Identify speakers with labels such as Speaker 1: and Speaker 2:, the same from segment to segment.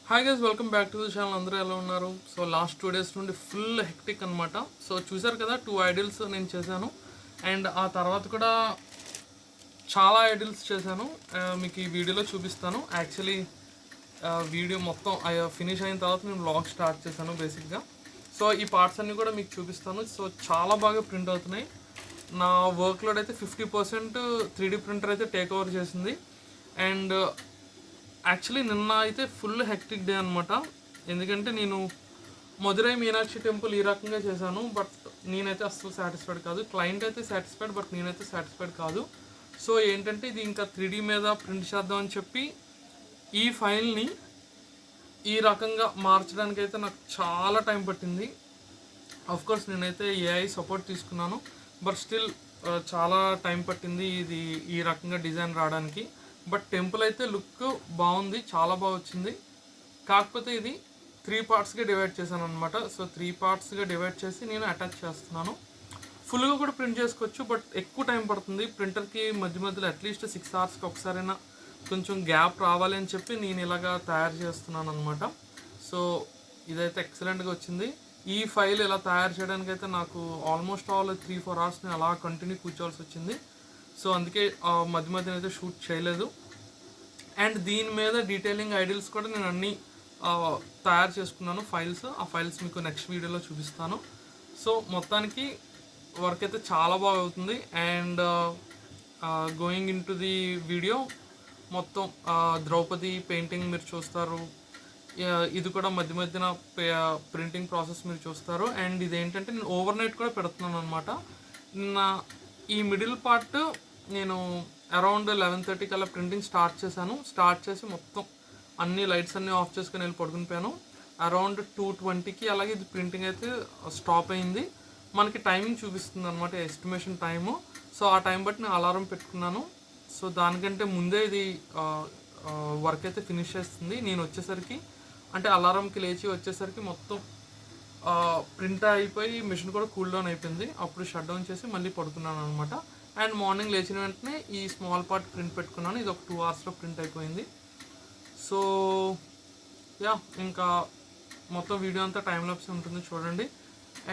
Speaker 1: Hi guys, welcome back to the channel. అందరూ ఎలా ఉన్నారు? సో లాస్ట్ 2 days నుండి ఫుల్ హెక్టిక్ అనమాట. సో చూసారు కదా, 2 ఐడిల్స్ నేను చేశాను. అండ్ ఆ తర్వాత కూడా చాలా ఐడిల్స్ చేశాను. మీకు ఈ వీడియోలో చూపిస్తాను. యాక్చువల్లీ వీడియో మొత్తం ఫినిష్ అయిన తర్వాత నేను వ్లాగ్ స్టార్ట్ చేశాను బేసిక్గా. సో ఈ పార్ట్స్ అన్నీ కూడా మీకు చూపిస్తాను. సో చాలా బాగా ప్రింట్ అవుతున్నాయి. నా వర్క్ లోడ్ అయితే 50% 3D ప్రింటర్ అయితే టేక్ ఓవర్ చేసింది. అండ్ యాక్చువల్లీ నిన్న అయితే ఫుల్ హెక్టిక్ డే అనమాట. ఎందుకంటే నేను మధురై మీనాక్షి టెంపుల్ ఈ రకంగా చేశాను. బట్ నేనైతే అస్సలు సాటిస్ఫైడ్ కాదు. క్లయింట్ అయితే సాటిస్ఫైడ్, బట్ నేనైతే సాటిస్ఫైడ్ కాదు. సో ఏంటంటే ఇది ఇంకా 3D మీద ప్రింట్ చేద్దామని చెప్పి ఈ ఫైల్ని ఈ రకంగా మార్చడానికి అయితే నాకు చాలా టైం పట్టింది. కోర్స్ నేనైతే ఏఐ సపోర్ట్ తీసుకున్నాను, బట్ స్టిల్ చాలా టైం పట్టింది ఇది ఈ రకంగా డిజైన్ రావడానికి. బట్ టెంపుల్ అయితే లుక్ బాగుంది, చాలా బాగా వచ్చింది. కాకపోతే ఇది 3 పార్ట్స్గా డివైడ్ చేశాను అనమాట. సో 3 పార్ట్స్గా డివైడ్ చేసి నేను అటాచ్ చేస్తున్నాను. ఫుల్గా కూడా ప్రింట్ చేసుకోవచ్చు, బట్ ఎక్కువ టైం పడుతుంది. ప్రింటర్కి మధ్య మధ్యలో అట్లీస్ట్ 6 hours ఒకసారైనా కొంచెం గ్యాప్ రావాలి అని చెప్పి నేను ఇలాగా తయారు చేస్తున్నాను అనమాట. సో ఇదైతే ఎక్సలెంట్గా వచ్చింది. ఈ ఫైల్ ఇలా తయారు చేయడానికి అయితే నాకు ఆల్మోస్ట్ 3-4 hours నేను అలా కంటిన్యూ కూర్చోవాల్సి వచ్చింది. సో అందుకే మధ్య మధ్యన అయితే షూట్ చేయలేదు. అండ్ దీని మీద డీటెయిలింగ్ ఐడిల్స్ కూడా నేను అన్నీ తయారు చేసుకున్నాను ఫైల్స్. ఆ ఫైల్స్ మీకు నెక్స్ట్ వీడియోలో చూపిస్తాను. సో మొత్తానికి వర్క్ అయితే చాలా బాగా అవుతుంది. And going in to the video, మొత్తం ద్రౌపది పెయింటింగ్ మీరు చూస్తారు. ఇది కూడా మధ్య మధ్యన ప్రింటింగ్ ప్రాసెస్ మీరు చూస్తారు. అండ్ ఇదేంటంటే నేను ఓవర్ నైట్ కూడా పెడుతున్నాను అనమాట. నిన్న ఈ మిడిల్ పార్ట్ నేను అరౌండ్ 11:30 కల్లా ప్రింటింగ్ స్టార్ట్ చేశాను. స్టార్ట్ చేసి మొత్తం అన్ని లైట్స్ అన్నీ ఆఫ్ చేసుకుని వెళ్ళి పడుకుని పోయాను. అరౌండ్ 2:20కి అలాగే ఇది ప్రింటింగ్ అయితే స్టాప్ అయింది. మనకి టైమింగ్ చూపిస్తుంది అనమాట, ఎస్టిమేషన్ టైము. సో ఆ టైం బట్టి నేను అలారం పెట్టుకున్నాను. సో దానికంటే ముందే ఇది వర్క్ అయితే ఫినిష్ చేస్తుంది. నేను వచ్చేసరికి అంటే అలారంకి లేచి వచ్చేసరికి మొత్తం ప్రింట్ అయిపోయి మిషన్ కూడా కూల్ డౌన్ అయిపోయింది. అప్పుడు షట్ డౌన్ చేసి మళ్ళీ పడుకున్నాను అనమాట. అండ్ మార్నింగ్ లేచిన వెంటనే ఈ స్మాల్ పార్ట్ ప్రింట్ పెట్టుకున్నాను. ఇది ఒక 2 hours ప్రింట్ అయిపోయింది. సో ఇంకా మొత్తం వీడియో అంతా టైం లాప్స్ ఉంటుంది, చూడండి.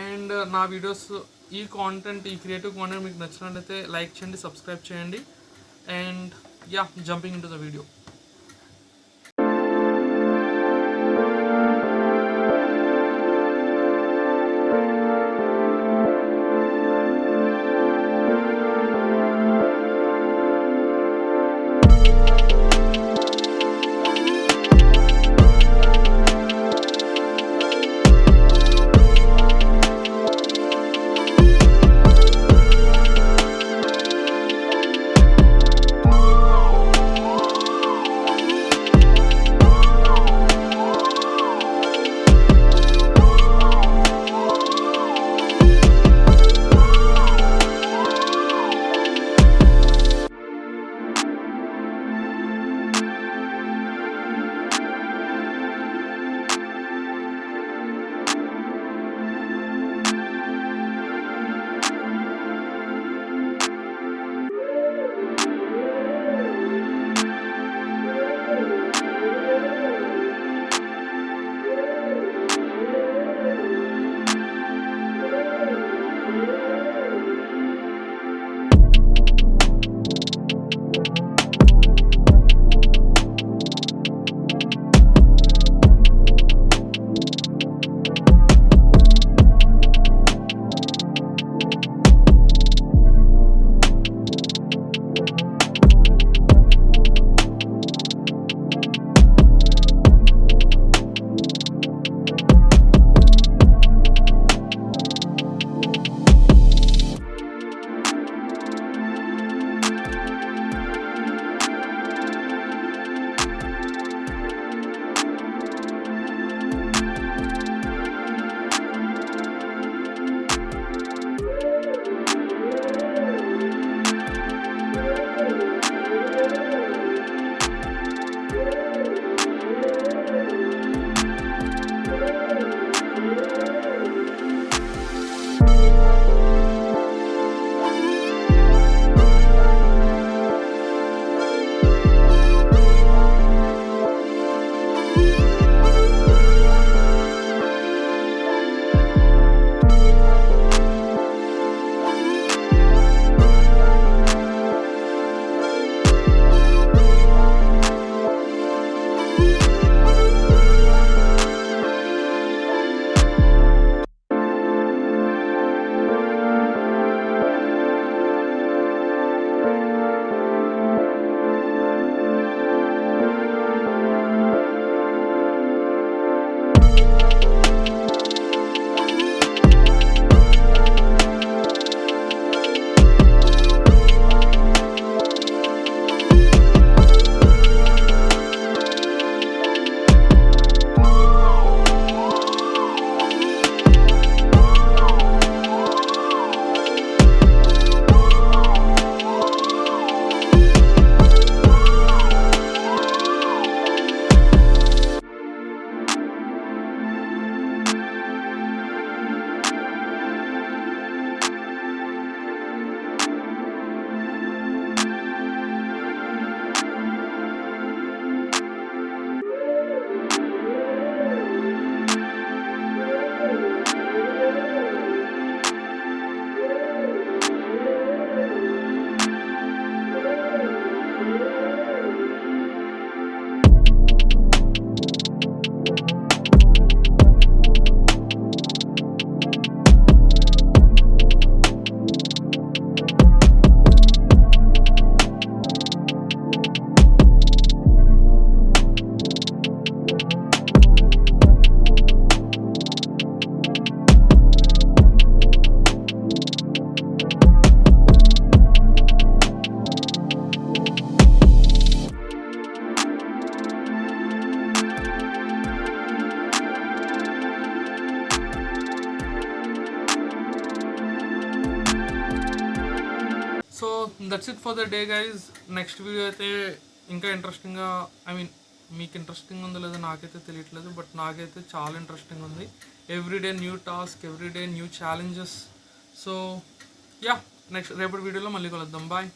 Speaker 1: అండ్ నా వీడియోస్ ఈ కాంటెంట్, ఈ క్రియేటివ్ కాంటెంట్ మీకు నచ్చినట్లయితే లైక్ చేయండి, సబ్స్క్రైబ్ చేయండి. And jumping in to the video. That's it for the day guys. Next video అయితే ఇంకా ఇంట్రెస్టింగ్గా, ఐ మీన్ మీకు ఇంట్రెస్టింగ్ ఉందో లేదో నాకైతే తెలియట్లేదు, బట్ నాకైతే చాలా ఇంట్రెస్టింగ్ ఉంది. Everyday new task, everyday new challenges. So yeah, next రేపటి వీడియోలో మళ్ళీ కలుద్దాం. బాయ్.